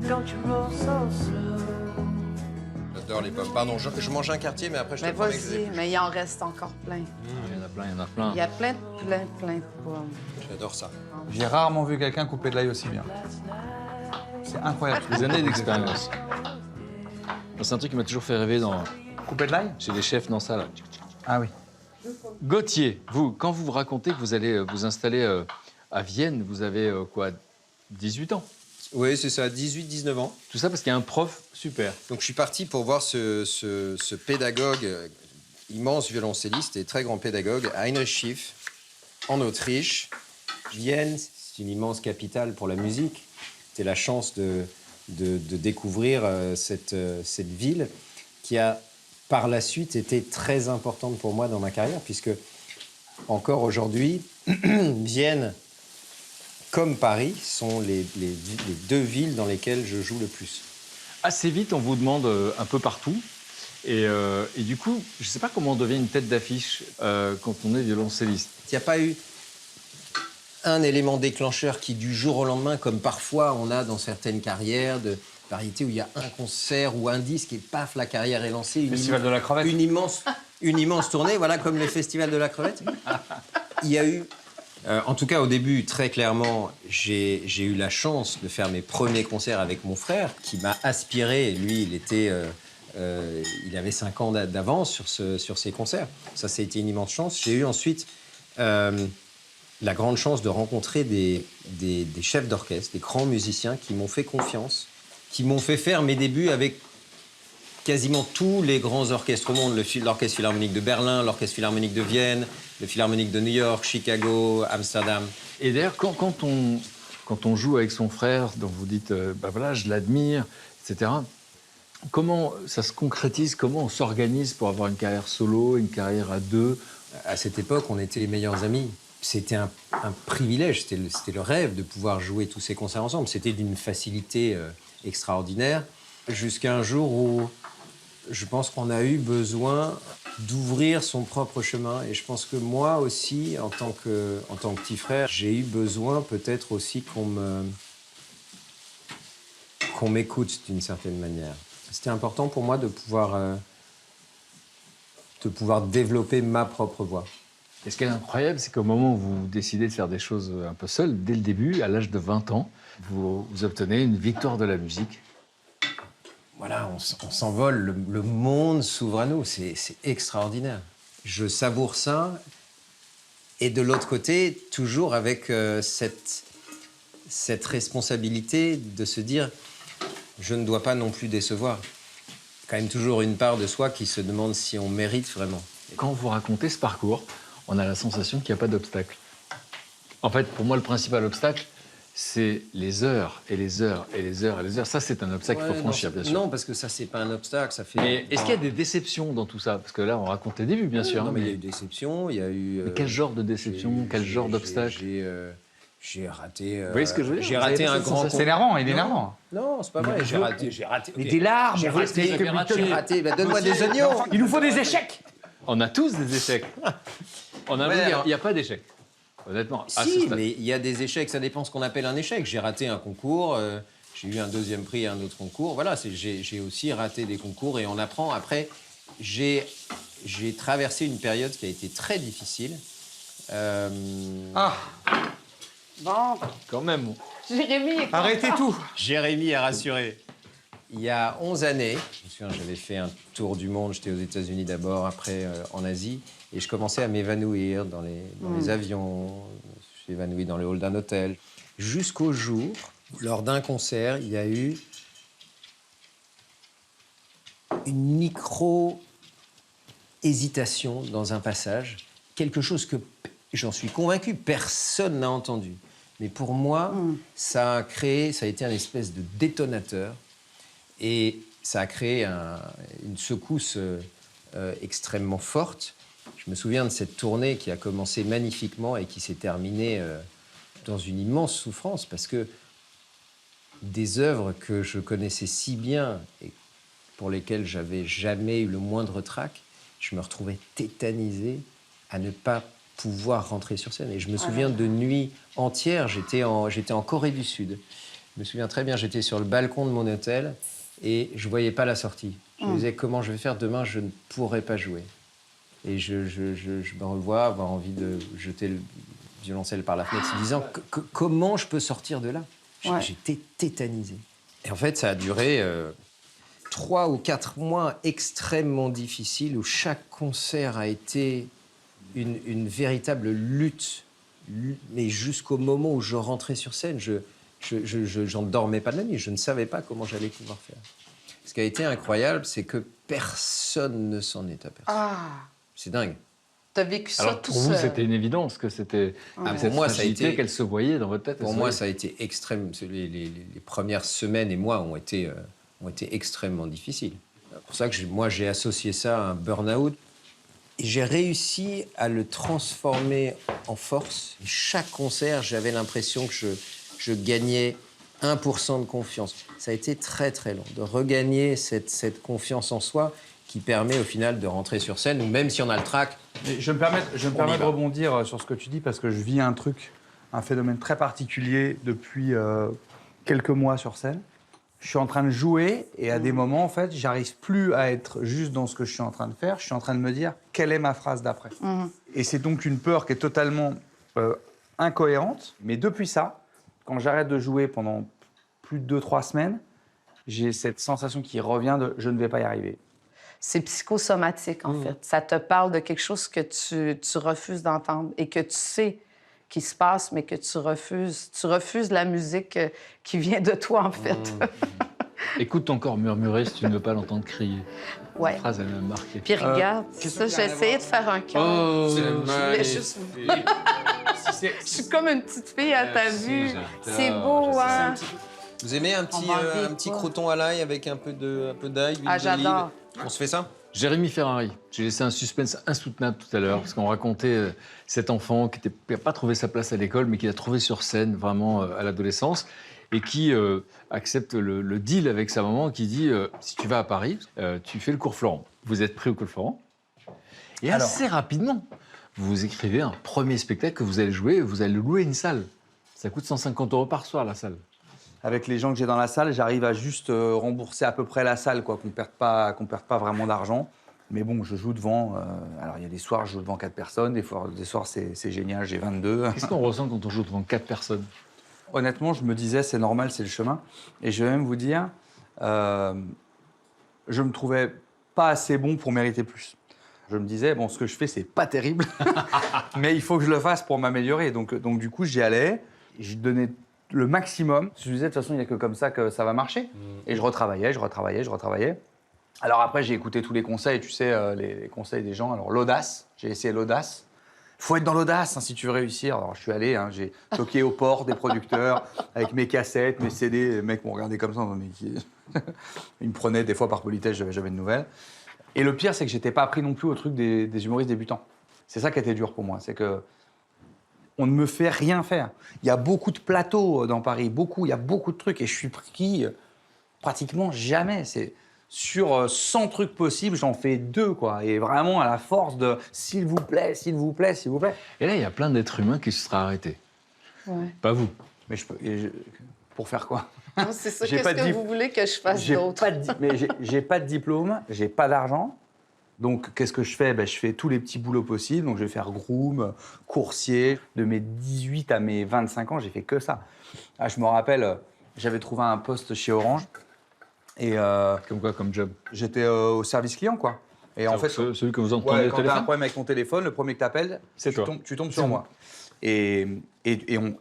Don't you roll so slow. J'adore les pommes. Pardon, je mange un quartier, mais après je te Mais promets que je vais vas-y, plus. mais il en reste encore plein. Il y en a plein, il y en a plein. Il y a plein de pommes. J'adore ça. J'ai rarement vu quelqu'un couper de l'ail aussi bien. C'est incroyable. Des années d'expérience. C'est un truc qui m'a toujours fait rêver Couper de l'ail? chez les chefs dans ça, là. Ah oui. Gauthier, vous, quand vous racontez que vous allez vous installer à Vienne, vous avez quoi, 18 ans? Oui, c'est ça, 18-19 ans. Tout ça parce qu'il y a un prof super. Donc je suis parti pour voir ce pédagogue, immense violoncelliste et très grand pédagogue, Heinrich Schiff, en Autriche. Vienne, c'est une immense capitale pour la musique. C'était la chance de découvrir cette ville qui a par la suite été très importante pour moi dans ma carrière, puisque encore aujourd'hui, Vienne comme Paris sont les deux villes dans lesquelles je joue le plus. Assez vite, on vous demande un peu partout. Et du coup, je ne sais pas comment on devient une tête d'affiche quand on est violoncelliste. Il n'y a pas eu un élément déclencheur qui, du jour au lendemain, comme parfois on a dans certaines carrières de variété où il y a un concert ou un disque et paf, la carrière est lancée. Festival de la crevette. Une immense tournée, voilà, comme le Festival de la crevette. Il y a eu, en tout cas au début, très clairement, j'ai eu la chance de faire mes premiers concerts avec mon frère, qui m'a aspiré. Lui, il avait 5 ans d'avance sur ses concerts. Ça a été une immense chance. J'ai eu ensuite la grande chance de rencontrer des chefs d'orchestre, des grands musiciens qui m'ont fait confiance, qui m'ont fait faire mes débuts avec quasiment tous les grands orchestres au monde. L'Orchestre Philharmonique de Berlin, l'Orchestre Philharmonique de Vienne, le Philharmonique de New York, Chicago, Amsterdam. Et d'ailleurs, quand on joue avec son frère, dont vous dites, bah voilà, je l'admire, etc., comment ça se concrétise? Comment on s'organise pour avoir une carrière solo, une carrière à deux? À cette époque, on était les meilleurs amis. C'était un privilège, c'était le rêve de pouvoir jouer tous ces concerts ensemble. C'était d'une facilité extraordinaire, jusqu'à un jour où je pense qu'on a eu besoin d'ouvrir son propre chemin. Et je pense que moi aussi, en tant que petit frère, j'ai eu besoin peut-être aussi qu'on m'écoute d'une certaine manière. C'était important pour moi de pouvoir développer ma propre voix. Et ce qui est incroyable, c'est qu'au moment où vous décidez de faire des choses un peu seul, dès le début, à l'âge de 20 ans, vous obtenez une victoire de la musique. Voilà, on s'envole, le monde s'ouvre à nous, c'est extraordinaire. Je savoure ça, et de l'autre côté, toujours avec cette responsabilité de se dire je ne dois pas non plus décevoir. Quand même toujours une part de soi qui se demande si on mérite vraiment. Quand vous racontez ce parcours, on a la sensation qu'il n'y a pas d'obstacle. En fait, pour moi, le principal obstacle, c'est les heures et les heures et les heures et les heures. Ça, c'est un obstacle qu'il faut franchir, bien sûr. Non, parce que ça, c'est pas un obstacle, ça fait... Mais est-ce qu'il y a des déceptions dans tout ça? Parce que là, on raconte les débuts, bien sûr. Non, mais il y a eu des déceptions, il y a eu... Mais quel genre de déception? Quel genre d'obstacle? J'ai raté... Vous voyez ce que je veux dire? J'ai raté un grand... C'est énervant, il est énervant. Non, c'est pas vrai, j'ai raté... Mais des larmes, J'ai raté, bah, donne-moi des oignons. Il nous faut des échecs. On a tous des échecs. On a il n'y a pas d'échecs. Honnêtement, à ce Si, stade. mais il y a des échecs, ça dépend ce qu'on appelle un échec. J'ai raté un concours, j'ai eu un 2e prix à un autre concours. Voilà, j'ai aussi raté des concours et on apprend. Après, j'ai traversé une période qui a été très difficile. Bon, Quand même. Jérémy est Arrêtez tout. Jérémy a rassuré. Il y a 11 années, je me souviens, j'avais fait un tour du monde. J'étais aux États-Unis d'abord, après en Asie. Et je commençais à m'évanouir dans les avions. Je suis évanoui dans le hall d'un hôtel. Jusqu'au jour, lors d'un concert, il y a eu une micro-hésitation dans un passage. Quelque chose que, j'en suis convaincu, personne n'a entendu. Mais pour moi, ça a été un espèce de détonateur. Et ça a créé une secousse extrêmement forte. Je me souviens de cette tournée qui a commencé magnifiquement et qui s'est terminée dans une immense souffrance, parce que des œuvres que je connaissais si bien et pour lesquelles j'avais jamais eu le moindre trac, je me retrouvais tétanisé à ne pas pouvoir rentrer sur scène. Et je me souviens de nuits entières, j'étais en Corée du Sud. Je me souviens très bien, j'étais sur le balcon de mon hôtel et je voyais pas la sortie. Je me disais, comment je vais faire demain? Je ne pourrai pas jouer. Et je me revois avoir envie de jeter le violoncelle par la fenêtre, se disant comment je peux sortir de là? J'étais tétanisé. Et en fait, ça a duré 3 ou 4 mois extrêmement difficiles où chaque concert a été une véritable lutte. Mais jusqu'au moment où je rentrais sur scène, j'en dormais pas de la nuit. Je ne savais pas comment j'allais pouvoir faire. Ce qui a été incroyable, c'est que personne ne s'en est aperçu. Ah! C'est dingue. T'as vécu ça Alors tout pour vous, seul. c'était une évidence que c'était pour moi, ça a été qu'elle se voyait dans votre tête. Pour moi, ça a été extrême. Les premières semaines et mois ont été extrêmement difficiles. C'est pour ça que moi, j'ai associé ça à un burn-out. Et j'ai réussi à le transformer en force. Et chaque concert, j'avais l'impression que je gagnais 1% de confiance. Ça a été très, très long de regagner cette confiance en soi qui permet au final de rentrer sur scène, ou même si on a le trac. Mais je me permets de rebondir sur ce que tu dis parce que je vis un phénomène très particulier depuis quelques mois sur scène. Je suis en train de jouer et à des moments, en fait, j'arrive plus à être juste dans ce que je suis en train de faire. Je suis en train de me dire quelle est ma phrase d'après. Et c'est donc une peur qui est totalement incohérente. Mais depuis ça, quand j'arrête de jouer pendant plus de 2-3 semaines, j'ai cette sensation qui revient de je ne vais pas y arriver. C'est psychosomatique, en fait. Ça te parle de quelque chose que tu refuses d'entendre et que tu sais qui se passe, mais que tu refuses. Tu refuses la musique qui vient de toi, en fait. Écoute ton corps murmurer si tu ne veux pas l'entendre crier. Ouais. Cette phrase, elle m'a marqué. Puis regarde, ça, j'ai essayé de faire un cœur. Oh, Je voulais juste vous... Je suis comme une petite fille à ta vue. C'est beau, hein? Vous aimez un petit croûton à l'ail avec un peu d'ail, d'huile Ah, d'olive? j'adore. On se fait ça? Jérémy Ferrari. J'ai laissé un suspense insoutenable tout à l'heure, parce qu'on racontait cet enfant qui n'a pas trouvé sa place à l'école, mais qui l'a trouvé sur scène, vraiment, à l'adolescence, et qui accepte le deal avec sa maman, qui dit si tu vas à Paris, tu fais le cours Florent. Vous êtes pris au cours Florent. Et assez rapidement, vous écrivez un premier spectacle que vous allez jouer, vous allez louer une salle. Ça coûte 150 € par soir, la salle. Avec les gens que j'ai dans la salle, j'arrive à juste rembourser à peu près la salle, quoi, qu'on perde pas vraiment d'argent. Mais bon, je joue devant. Alors, il y a des soirs, je joue devant 4 personnes. Des soirs, c'est génial, j'ai 22. Qu'est-ce qu'on ressent quand on joue devant 4 personnes? Honnêtement, je me disais, c'est normal, c'est le chemin. Et je vais même vous dire, je me trouvais pas assez bon pour mériter plus. Je me disais, bon, ce que je fais, c'est pas terrible, mais il faut que je le fasse pour m'améliorer. Donc, du coup, j'y allais, je donnais le maximum. Je me disais, de toute façon, il n'y a que comme ça que ça va marcher. Et je retravaillais. Alors après, j'ai écouté tous les conseils, tu sais, les conseils des gens. Alors l'audace, j'ai essayé l'audace. Il faut être dans l'audace si tu veux réussir. Alors je suis allé, j'ai toqué aux portes des producteurs avec mes cassettes, mes CD. Les mecs m'ont regardé comme ça. Mais ils me prenaient des fois par politesse, j'avais jamais de nouvelles. Et le pire, c'est que j'étais pas pris non plus au truc des humoristes débutants. C'est ça qui était dur pour moi, c'est que on ne me fait rien faire. Il y a beaucoup de plateaux dans Paris, il y a beaucoup de trucs, et je suis pris pratiquement jamais. C'est sur 100 trucs possibles, j'en fais 2, quoi. Et vraiment à la force de s'il vous plaît, s'il vous plaît, s'il vous plaît. Et là, il y a plein d'êtres humains qui se seraient arrêtés. Ouais. Pas vous. Mais pour faire quoi? Non, c'est ça. J'ai Qu'est-ce pas de que vous voulez que je fasse d'autre? J'ai pas de diplôme, j'ai pas d'argent. Donc, qu'est-ce que je fais? Je fais tous les petits boulots possibles. Donc, je vais faire groom, coursier. De mes 18 à mes 25 ans, j'ai fait que ça. Ah, je me rappelle, j'avais trouvé un poste chez Orange. Et Comme quoi, comme job? j'étais au service client, quoi. Et en fait, celui que vous entendez au quand tu as un téléphone? problème avec ton téléphone, le premier que tu appelles, C'est toi. tu tombes sur moi. Et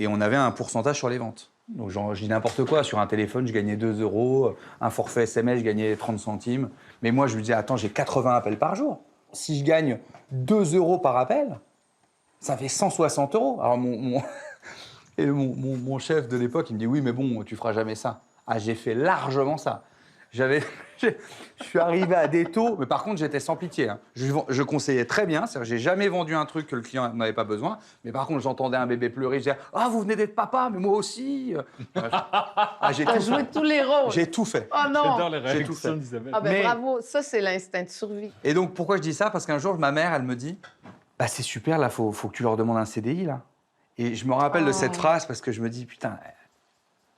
on avait un pourcentage sur les ventes. Donc, genre, je dis n'importe quoi. Sur un téléphone, je gagnais 2 €. Un forfait SMS, je gagnais 30 centimes. Mais moi, je lui disais, attends, j'ai 80 appels par jour. Si je gagne 2 € par appel, ça fait 160 €. Alors, mon chef de l'époque, il me dit, oui, mais bon, tu feras jamais ça. Ah, j'ai fait largement ça. Je suis arrivé à des taux, mais par contre, j'étais sans pitié. Je conseillais très bien, c'est-à-dire j'ai jamais vendu un truc que le client n'avait pas besoin, mais par contre, j'entendais un bébé pleurer, je disais « Ah, vous venez d'être papa, mais moi aussi !» J'ai T'as joué tous les rôles. J'ai tout fait. Oh non! J'adore les J'ai tout fait. réactions d'Isabelle. Ah ben Mais- bravo, ça c'est l'instinct de survie. Et donc, pourquoi je dis ça? Parce qu'un jour, ma mère, elle me dit « Bah, c'est super, là, faut que tu leur demandes un CDI, là. » Et je me rappelle de cette phrase parce que je me dis « Putain,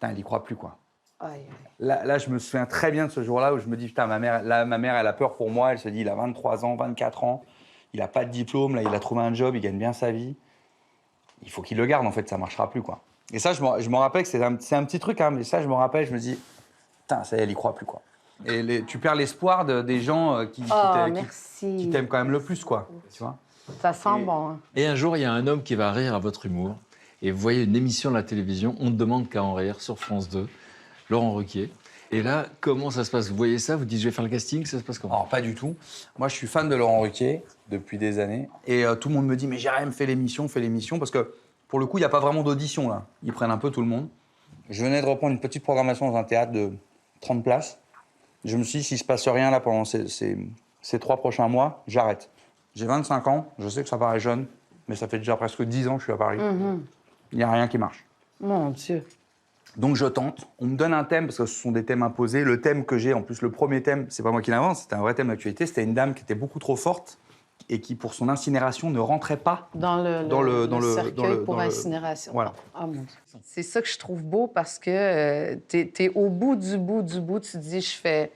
putain, elle y croit plus, quoi. Aïe, aïe. Là, je me souviens très bien de ce jour-là où je me dis, putain, ma mère, elle a peur pour moi. Elle se dit, il a 23 ans, 24 ans, il n'a pas de diplôme, là, il a trouvé un job, il gagne bien sa vie. Il faut qu'il le garde, en fait, ça ne marchera plus, quoi. Et ça, je me rappelle que c'est un petit truc, hein, mais ça, je me rappelle, je me dis, putain, ça y est, elle y croit plus, quoi. Et tu perds l'espoir des gens qui t'aiment quand même le plus, quoi. Tu vois. Ça sent bon. Hein. Et un jour, il y a un homme qui va rire à votre humour. Et vous voyez une émission de la télévision, On ne demande qu'à en rire, sur France 2, Laurent Ruquier. Et là, comment ça se passe? Vous voyez ça, vous dites, je vais faire le casting, ça se passe comment? Alors, pas du tout. Moi, je suis fan de Laurent Ruquier depuis des années. Et tout le monde me dit, mais Jérém, fais l'émission. Parce que, pour le coup, il n'y a pas vraiment d'audition, là. Ils prennent un peu tout le monde. Je venais de reprendre une petite programmation dans un théâtre de 30 places. Je me suis dit, s'il ne se passe rien, là, pendant ces 3 prochains mois, j'arrête. J'ai 25 ans, je sais que ça paraît jeune, mais ça fait déjà presque 10 ans que je suis à Paris. Il n'y a rien qui marche. Mon Dieu. Donc je tente. On me donne un thème, parce que ce sont des thèmes imposés. Le thème que j'ai, en plus, le premier thème, c'est pas moi qui l'invente, c'était un vrai thème d'actualité. C'était une dame qui était beaucoup trop forte et qui, pour son incinération, ne rentrait pas Dans le cercueil pour incinération. Voilà. Ah, mon Dieu. C'est ça que je trouve beau parce que t'es au bout du bout. Tu te dis, je fais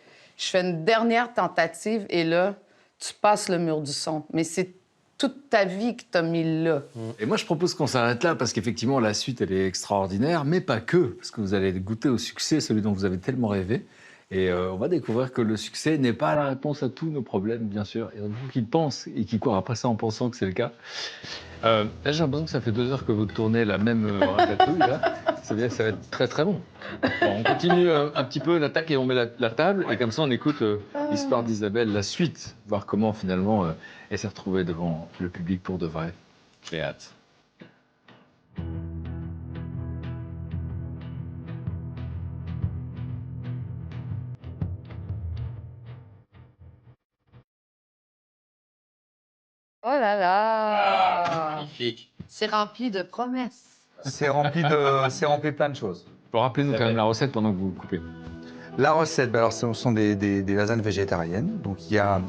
une dernière tentative et là, tu passes le mur du son. Mais c'est toute ta vie que t'as mis là. Et moi, je propose qu'on s'arrête là, parce qu'effectivement, la suite, elle est extraordinaire, mais pas que, parce que vous allez goûter au succès, celui dont vous avez tellement rêvé. Et on va découvrir que le succès n'est pas la réponse à tous nos problèmes, bien sûr. Et vous qui le pensent et qui courent après ça en pensant que c'est le cas. Là, j'ai l'impression que ça fait 2 heures que vous tournez la même ratatouille, là. Ça va être très, très bon. Bon, on continue un petit peu l'attaque et on met la table. Et comme ça, on écoute l'histoire d'Isabelle, la suite. Voir comment, finalement, elle s'est retrouvée devant le public pour de vrai. J'ai hâte. Oh là là! Magnifique. C'est rempli de promesses. C'est rempli de plein de choses. Rappelez-nous quand même la recette pendant que vous coupez. La recette, alors, ce sont des lasagnes végétariennes. Donc, il y a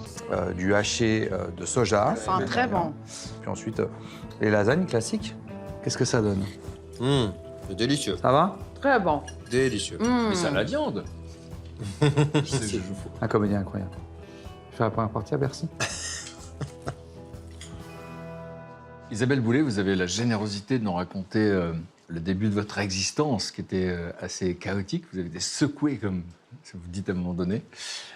du haché de soja. Ça sent très bon. Puis ensuite, les lasagnes classiques. Qu'est-ce que ça donne? C'est délicieux. Ça va? Très bon. Délicieux. Mais ça a la viande. Je joue faux. Un comédien incroyable. Je fais la première partie à Bercy. Isabelle Boulay, vous avez la générosité de nous raconter le début de votre existence, qui était assez chaotique. Vous avez été secoué, comme vous dites à un moment donné.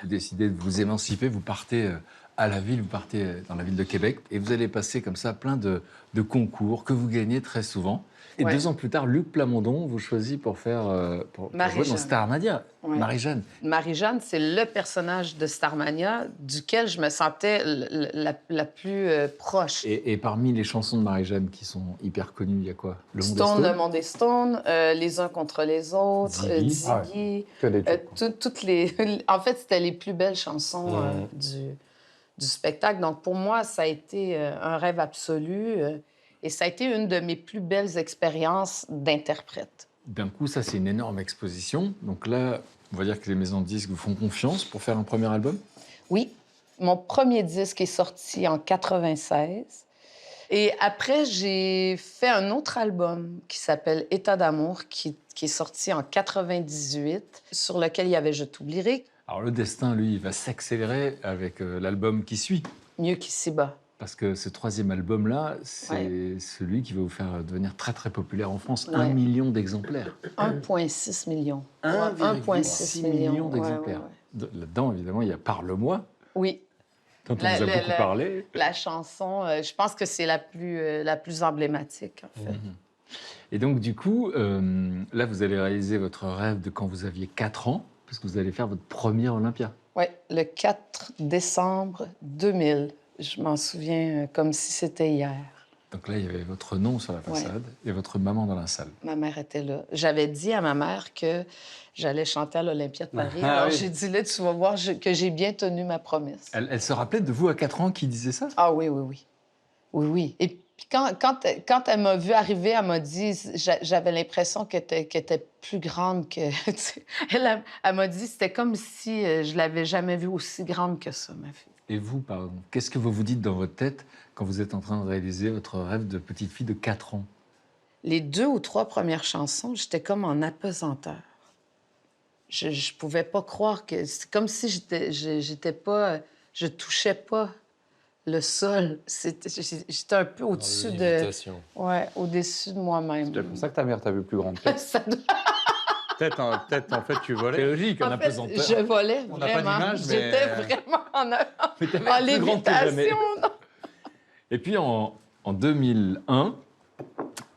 Vous décidez de vous émanciper, vous partez à la ville, vous partez dans la ville de Québec, et vous allez passer comme ça plein de concours que vous gagnez très souvent. Et Ouais. 2 ans plus tard, Luc Plamondon vous choisit pour faire pour jouer Marie-Jeanne. dans Starmania. Ouais. Marie-Jeanne. Marie-Jeanne, c'est le personnage de Starmania duquel je me sentais la plus proche. Et parmi les chansons de Marie-Jeanne qui sont hyper connues, il y a quoi? Le Monde est Stone, Stone. Le Monde est Stone, Les uns contre les autres, Ziggy. Ziggy, Que des trucs. toutes les... En fait, c'était les plus belles chansons du spectacle. Donc, pour moi, ça a été un rêve absolu et ça a été une de mes plus belles expériences d'interprète. D'un coup, ça, c'est une énorme exposition. Donc là, on va dire que les maisons de disques vous font confiance pour faire un premier album. Oui, mon premier disque est sorti en 96. Et après, j'ai fait un autre album qui s'appelle État d'amour, qui est sorti en 98, sur lequel il y avait Je t'oublierai, Alors le destin, lui, il va s'accélérer avec l'album qui suit. Mieux qu'ici-bas. Parce que ce 3e album-là, c'est celui qui va vous faire devenir très, très populaire en France. Ouais. 1 million d'exemplaires. 1,6 million. 1,6 million Ouais, d'exemplaires. ouais, ouais. Là-dedans, évidemment, il y a Parle-moi, Oui, dont on vous a beaucoup parlé. la chanson, je pense que c'est la plus emblématique, en fait. Et donc, du coup, là, vous allez réaliser votre rêve de quand vous aviez 4 ans, parce que vous allez faire votre premier Olympia. Oui, le 4 décembre 2000. Je m'en souviens comme si c'était hier. Donc là, il y avait votre nom sur la façade et votre maman dans la salle. Ma mère était là. J'avais dit à ma mère que j'allais chanter à l'Olympia de Paris. Ah Alors oui. j'ai dit, là, tu vas voir que j'ai bien tenu ma promesse. Elle se rappelait de vous à 4 ans qui disait ça? Ah oui, oui, oui. Oui, oui. Et puis quand elle m'a vue arriver, elle m'a dit, j'avais l'impression qu'elle était plus grande que... Elle m'a dit, c'était comme si je l'avais jamais vue aussi grande que ça, ma fille. Et vous, pardon, qu'est-ce que vous vous dites dans votre tête quand vous êtes en train de réaliser votre rêve de petite fille de 4 ans? les 2 ou 3 premières chansons, j'étais comme en apesanteur. Je pouvais pas croire que... C'est comme si j'étais pas... Je touchais pas le sol. J'étais un peu au-dessus de... Lévitation. Ouais, au-dessus de moi-même. C'est pour ça que ta mère t'a vu plus grande. Ça doit- Peut-être, en fait, tu C'est volais. logique, en En fait, apesanteur. je volais On n'a pas vraiment. d'image, mais- J'étais vraiment en Mais ta en mère est plus grande que jamais. lévitation. non. Et puis en 2001,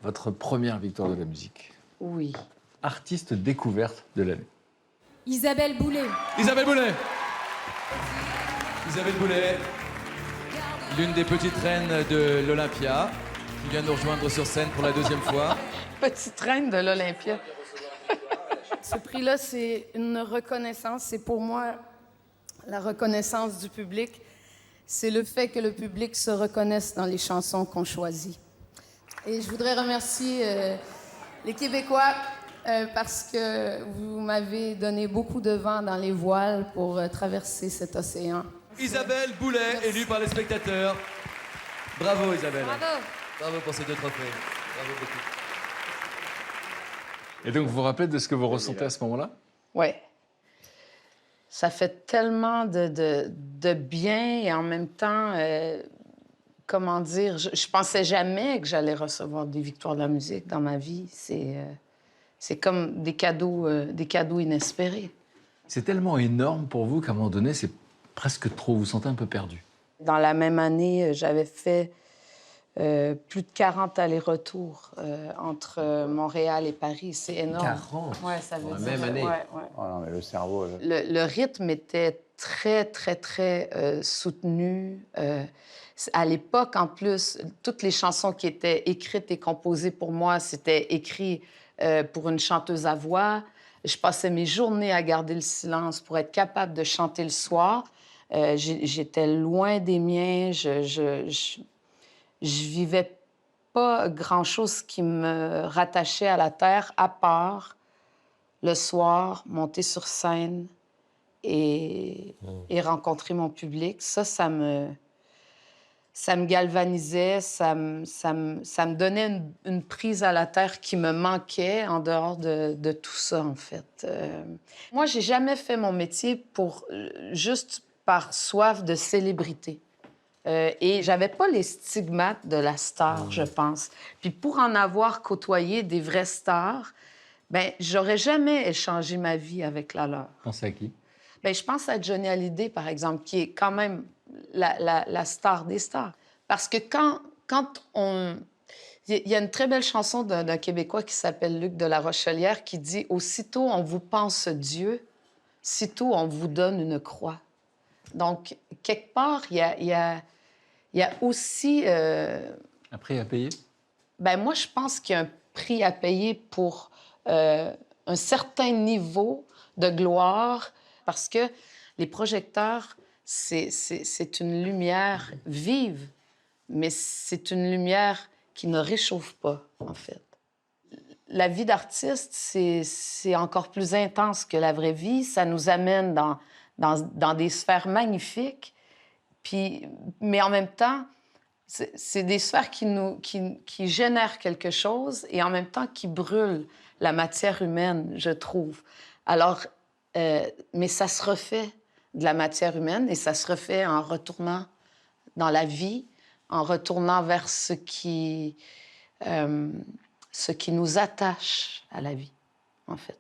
votre première victoire de la musique. Oui. Artiste découverte de l'année. Isabelle Boulay. Isabelle Boulay. Isabelle Boulay, l'une des petites reines de l'Olympia, qui vient nous rejoindre sur scène pour la 2e fois. Petite reine de l'Olympia. Ce prix-là, c'est une reconnaissance. C'est pour moi la reconnaissance du public. C'est le fait que le public se reconnaisse dans les chansons qu'on choisit. Et je voudrais remercier les Québécois parce que vous m'avez donné beaucoup de vent dans les voiles pour traverser cet océan. Isabelle Boulay, élue par les spectateurs. Bravo Isabelle. Bravo. Bravo pour ces 2 trophées. Bravo beaucoup. Et donc, vous vous rappelez de ce que vous ressentez à ce moment-là? Oui. Ça fait tellement de bien et en même temps, comment dire, je pensais jamais que j'allais recevoir des victoires de la musique dans ma vie. C'est comme des cadeaux inespérés. C'est tellement énorme pour vous qu'à un moment donné, c'est presque trop. Vous vous sentez un peu perdu. Dans la même année, j'avais fait plus de 40 allers-retours entre Montréal et Paris. C'est énorme. 40? Ouais, ça veut Dans la dire. même année? Ouais, ouais. Oh non, mais le cerveau... Le rythme était très, très, très soutenu. À l'époque, en plus, toutes les chansons qui étaient écrites et composées pour moi, c'était écrit pour une chanteuse à voix. Je passais mes journées à garder le silence pour être capable de chanter le soir. J'étais loin des miens. Je vivais pas grand-chose qui me rattachait à la terre, à part le soir, monter sur scène et rencontrer mon public. Ça me galvanisait, ça me donnait une prise à la terre qui me manquait en dehors de tout ça, en fait. Moi, j'ai jamais fait mon métier juste par soif de célébrité. Et j'avais pas les stigmates de la star, je pense. Puis pour en avoir côtoyé des vraies stars, ben j'aurais jamais échangé ma vie avec la leur. Pensez à qui? Ben je pense à Johnny Hallyday, par exemple, qui est quand même la star des stars. Parce que quand on... Il y a une très belle chanson d'un Québécois qui s'appelle Luc de la Rochelière qui dit « Aussitôt on vous pense Dieu, sitôt on vous donne une croix ». Donc, quelque part, il y a aussi... Un prix à payer? Ben moi, je pense qu'il y a un prix à payer pour un certain niveau de gloire parce que les projecteurs, c'est une lumière vive, mais c'est une lumière qui ne réchauffe pas, en fait. La vie d'artiste, c'est encore plus intense que la vraie vie. Ça nous amène dans des sphères magnifiques, mais en même temps, c'est des sphères qui génèrent quelque chose et en même temps qui brûlent la matière humaine, je trouve. Alors, mais ça se refait de la matière humaine et ça se refait en retournant dans la vie, en retournant vers ce qui nous attache à la vie, en fait.